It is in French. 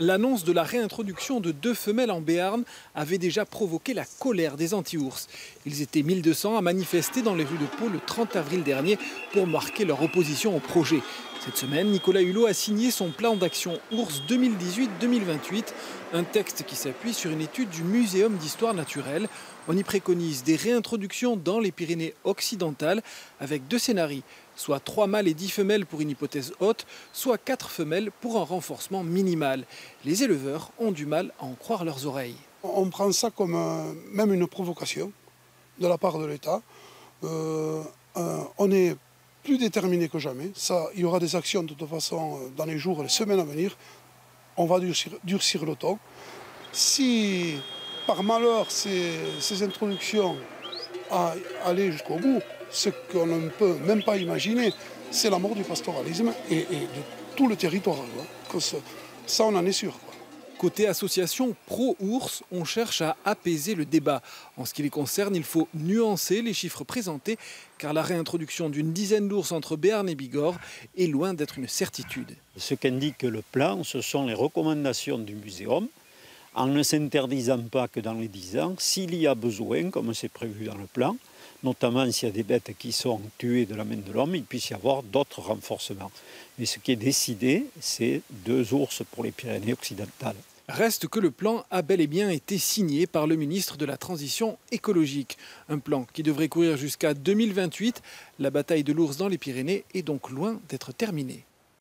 L'annonce de la réintroduction de 2 femelles en Béarn avait déjà provoqué la colère des anti-ours. Ils étaient 1200 à manifester dans les rues de Pau le 30 avril dernier pour marquer leur opposition au projet. Cette semaine, Nicolas Hulot a signé son plan d'action ours 2018-2028, un texte qui s'appuie sur une étude du Muséum d'histoire naturelle. On y préconise des réintroductions dans les Pyrénées occidentales avec 2 scénarios, soit 3 mâles et 10 femelles pour une hypothèse haute, soit 4 femelles pour un renforcement minimal. Les éleveurs ont du mal à en croire leurs oreilles. On prend ça comme même une provocation de la part de l'État. On est plus déterminé que jamais. Il y aura des actions de toute façon dans les jours et les semaines à venir. On va durcir le ton. Si par malheur ces introductions allaient jusqu'au bout, ce qu'on ne peut même pas imaginer, c'est la mort du pastoralisme et de tout le territoire. Ça, on en est sûr. Côté association pro-ours, on cherche à apaiser le débat. En ce qui les concerne, il faut nuancer les chiffres présentés, car la réintroduction d'une dizaine d'ours entre Béarn et Bigorre est loin d'être une certitude. Ce qu'indique le plan, ce sont les recommandations du muséum, en ne s'interdisant pas que dans les 10 ans, s'il y a besoin, comme c'est prévu dans le plan, notamment s'il y a des bêtes qui sont tuées de la main de l'homme, il puisse y avoir d'autres renforcements. Mais ce qui est décidé, c'est 2 ours pour les Pyrénées occidentales. Reste que le plan a bel et bien été signé par le ministre de la Transition écologique. Un plan qui devrait courir jusqu'à 2028. La bataille de l'ours dans les Pyrénées est donc loin d'être terminée.